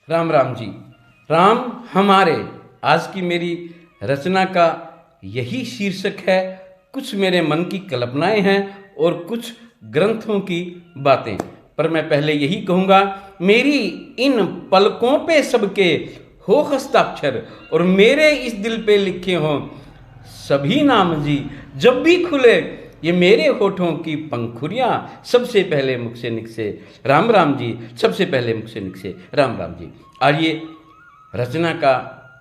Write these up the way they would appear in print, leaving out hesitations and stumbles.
राम राम जी। राम हमारे आज की मेरी रचना का यही शीर्षक है। कुछ मेरे मन की कल्पनाएं हैं और कुछ ग्रंथों की बातें। पर मैं पहले यही कहूँगा, मेरी इन पलकों पे सबके हो हस्ताक्षर और मेरे इस दिल पे लिखे हों सभी नाम जी। जब भी खुले ये मेरे होठों की पंखुड़ियाँ, सबसे पहले मुख से निकसे राम राम जी, सबसे पहले मुख से निकसे राम राम जी। आइए रचना का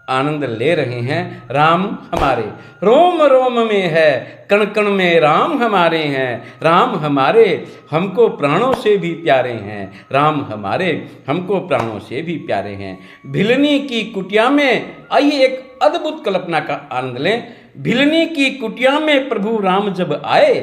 आनंद ले रहे हैं। राम हमारे रोम रोम में है, कण कण में राम हमारे हैं। राम हमारे हमको प्राणों से भी प्यारे हैं। राम हमारे हमको प्राणों से भी प्यारे हैं। भिलनी की कुटिया में, आइए एक अद्भुत कल्पना का आनंद लें। भिलनी की कुटिया में प्रभु राम जब आए,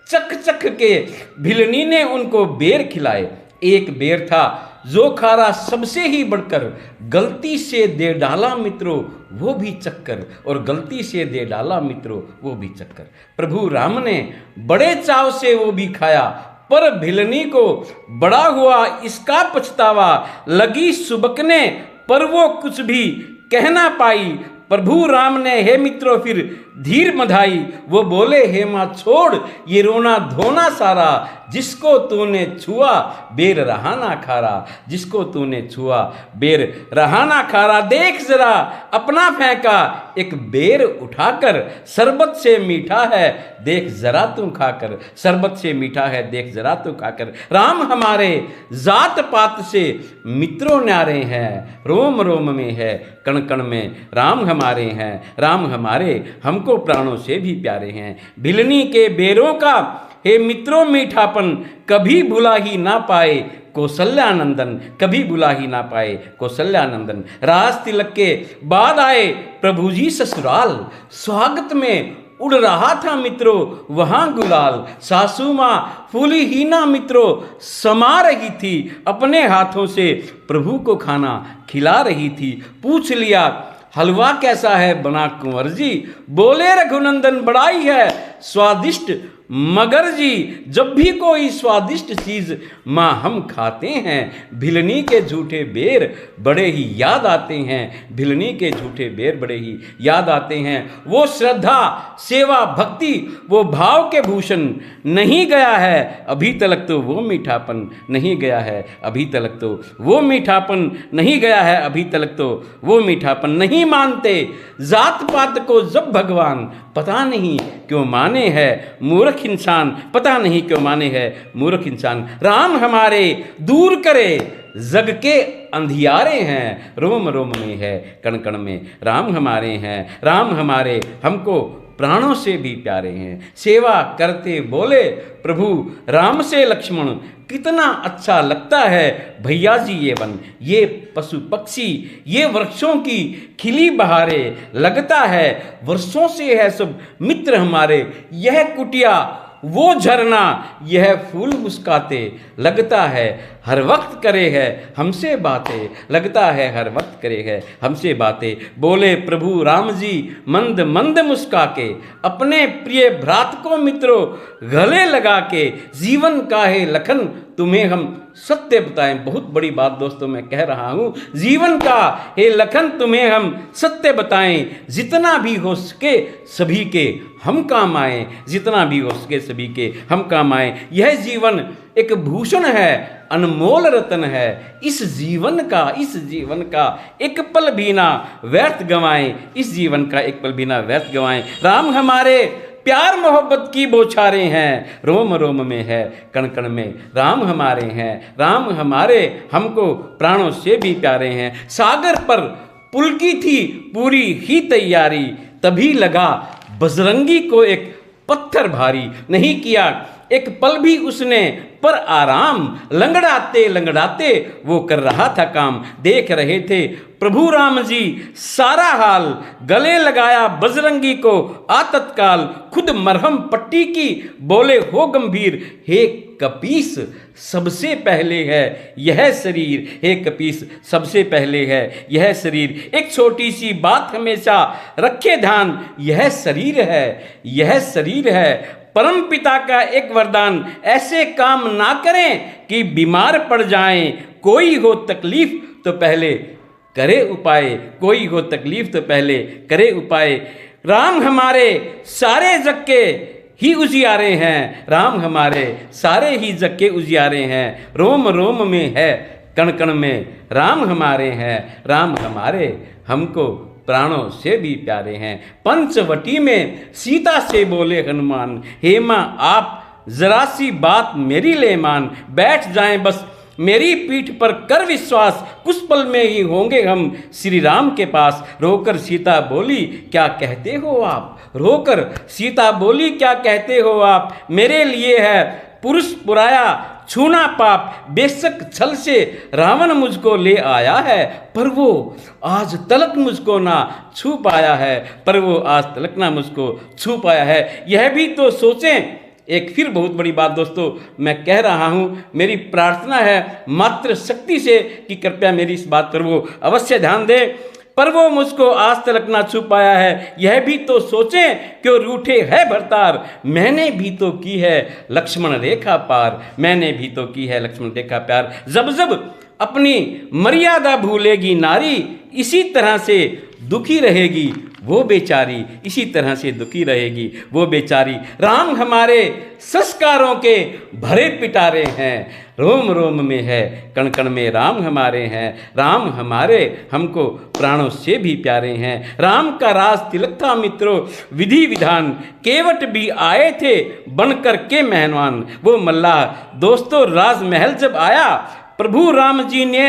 चख चख के भिलनी ने उनको बेर खिलाए। एक बेर था जो खारा सबसे ही बढ़कर, गलती से दे डाला मित्रों वो भी चक्कर, और गलती से दे डाला मित्रों वो भी चक्कर। प्रभु राम ने बड़े चाव से वो भी खाया, पर भिलनी को बड़ा हुआ इसका पछतावा। लगी सुबकने पर वो कुछ भी कह ना पाई। प्रभु राम ने हे मित्रों फिर धीर मधाई। वो बोले हे माँ छोड़ ये रोना धोना सारा, जिसको तूने छुआ बेर रहा ना खारा। जिसको तूने छुआ बेर रहा ना खारा। देख जरा अपना फेंका एक बेर उठाकर, शरबत से मीठा है देख जरा तू खाकर। शरबत से मीठा है देख जरा तू खाकर। राम हमारे जात पात से मित्रों न्यारे हैं। रोम रोम में है कण कण में राम हमारे हैं। राम हमारे हमको प्राणों से भी प्यारे हैं। भिलनी के बेरों का हे मित्रों मीठापन कभी भुला ही ना पाए कौशल्यानंदन। कभी भुला ही ना पाए कौशल्यानंदन। राज तिलक के बाद आए प्रभु जी ससुराल, स्वागत में उड़ रहा था मित्रों वहां गुलाल। सासू माँ फूली ही ना मित्रों समा रही थी, अपने हाथों से प्रभु को खाना खिला रही थी। पूछ लिया हलवा कैसा है बना कुंवर जी, बोले रघुनंदन बड़ाई है स्वादिष्ट मगर जी। जब भी कोई स्वादिष्ट चीज माँ हम खाते हैं, भिलनी के झूठे बेर बड़े ही याद आते हैं। भिलनी के झूठे बेर बड़े ही याद आते हैं। वो श्रद्धा सेवा भक्ति वो भाव के भूषण नहीं गया है अभी तलक तो वो मीठापन नहीं गया है। अभी तलक तो वो मीठापन नहीं गया है। अभी तलक तो वो मीठापन नहीं मानते जात पात को जब भगवान, पता नहीं क्यों माने है मूर्ख इंसान। पता नहीं क्यों माने है मूर्ख इंसान। राम हमारे दूर करे जग के अंधियारे हैं। रोम रोम में है कण कण में राम हमारे हैं। राम हमारे हमको प्राणों से भी प्यारे हैं। सेवा करते बोले प्रभु राम से लक्ष्मण, कितना अच्छा लगता है भैया जी ये वन, ये पशु पक्षी, ये वृक्षों की खिली बहारें। लगता है वर्षों से है सब मित्र हमारे। यह कुटिया वो झरना यह फूल मुस्काते, लगता है हर वक्त करे है हमसे बातें। लगता है हर वक्त करे है हमसे बातें। बोले प्रभु राम जी मंद मंद मुस्का के, अपने प्रिय भ्रात को मित्रों गले लगा के। जीवन का है लखन तुम्हें हम सत्य बताएं। बहुत बड़ी बात दोस्तों मैं कह रहा हूँ। जीवन का हे लखन तुम्हें हम सत्य बताएं, जितना भी हो सके सभी के हम काम आए। जितना भी हो सके सभी के हम काम आए। यह जीवन एक भूषण है, अनमोल रतन है। इस जीवन का एक पल भी ना व्यर्थ गंवाएं। इस जीवन का एक पल भी ना व्यर्थ गंवाएं। राम हमारे प्यार मोहब्बत की बौछारें हैं। रोम रोम में है कण कण में राम हमारे हैं। राम हमारे हमको प्राणों से भी प्यारे हैं। सागर पर पुल की थी पूरी ही तैयारी, तभी लगा बजरंगी को एक पत्थर भारी। नहीं किया एक पल भी उसने पर आराम, लंगड़ाते लंगड़ाते वो कर रहा था काम। देख रहे थे प्रभु राम जी सारा हाल, गले लगाया बजरंगी को आ तत्काल। खुद मरहम पट्टी की बोले हो गंभीर, हे कपीस सबसे पहले है यह शरीर। हे कपीस सबसे पहले है यह शरीर। एक छोटी सी बात हमेशा रखे ध्यान, यह शरीर है यह शरीर है। परम पिता का एक वरदान, ऐसे काम ना करें कि बीमार पड़ जाएं। कोई हो तकलीफ तो पहले करे उपाय, कोई हो तकलीफ तो पहले करे उपाय। राम हमारे सारे जग के ही उजियारे हैं, राम हमारे सारे ही जग के उजियारे हैं। रोम रोम में है, कण कण में राम हमारे हैं, राम हमारे हमको प्राणों से भी प्यारे हैं। पंचवटी में सीता से बोले हनुमान, हे माँ आप जरा सी बात मेरी ले मान। बैठ जाएं बस मेरी पीठ पर कर विश्वास, कुछ पल में ही होंगे हम श्री राम के पास। रोकर सीता बोली, क्या कहते हो आप? रोकर सीता बोली, क्या कहते हो आप? मेरे लिए है पुरुष पुराया छूना पाप, बेशक छल से रावण मुझको ले आया है, पर वो आज तलक मुझको ना छू पाया है, पर वो आज तलक ना मुझको छू पाया है। यह भी तो सोचें। एक फिर बहुत बड़ी बात दोस्तों मैं कह रहा हूँ, मेरी प्रार्थना है मात्र शक्ति से कि कृपया मेरी इस बात पर वो अवश्य ध्यान दें। पर वो मुझको आज तक ना छू पाया है, यह भी तो सोचें क्यों रूठे है भरतार। मैंने भी तो की है लक्ष्मण रेखा पार, मैंने भी तो की है लक्ष्मण रेखा पार। जब जब अपनी मर्यादा भूलेगी नारी, इसी तरह से दुखी रहेगी वो बेचारी, इसी तरह से दुखी रहेगी वो बेचारी। राम हमारे संस्कारों के भरे पिटारे हैं, रोम रोम में है, कण कण में राम हमारे हैं। राम हमारे हमको प्राणों से भी प्यारे हैं। राम का राज तिलक था मित्रों, विधि विधान केवट भी आए थे बनकर के मेहमान। वो मल्लाह दोस्तों राजमहल जब आया, प्रभु राम जी ने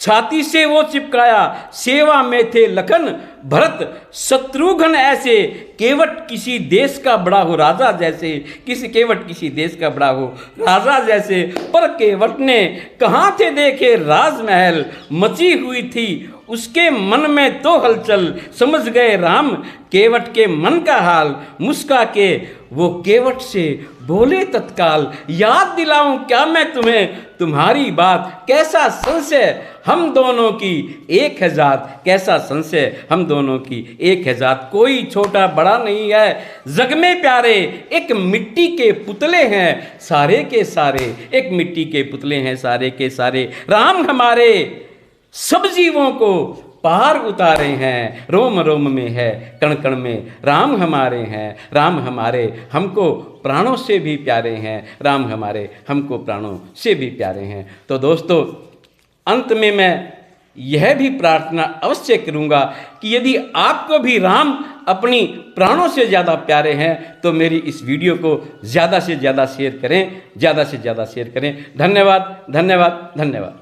छाती से वो चिपकाया। सेवा में थे लखन भरत शत्रुघ्न ऐसे, केवट किसी देश का बड़ा हो राजा जैसे, केवट किसी देश का बड़ा हो राजा जैसे। पर केवट ने कहाँ थे देखे राजमहल, मची हुई थी उसके मन में तो हलचल। समझ गए राम केवट के मन का हाल, मुस्का के वो केवट से बोले तत्काल। याद दिलाऊं क्या मैं तुम्हें तुम्हारी बात, कैसा संशय हम दोनों की एक है जात, कैसा संशय हम दोनों की एक है जात। कोई छोटा बड़ा नहीं है जग में प्यारे, एक मिट्टी के पुतले हैं सारे के सारे, एक मिट्टी के पुतले हैं सारे के सारे। राम हमारे सब जीवों को पार उतारे हैं, रोम रोम में है, कण कण में राम हमारे हैं। राम हमारे हमको प्राणों से भी प्यारे हैं, राम हमारे हमको प्राणों से भी प्यारे हैं। तो दोस्तों अंत में मैं यह भी प्रार्थना अवश्य करूंगा कि यदि आपको भी राम अपनी प्राणों से ज़्यादा प्यारे हैं तो मेरी इस वीडियो को ज़्यादा से ज़्यादा शेयर करें, ज़्यादा से ज़्यादा शेयर करें। धन्यवाद धन्यवाद धन्यवाद।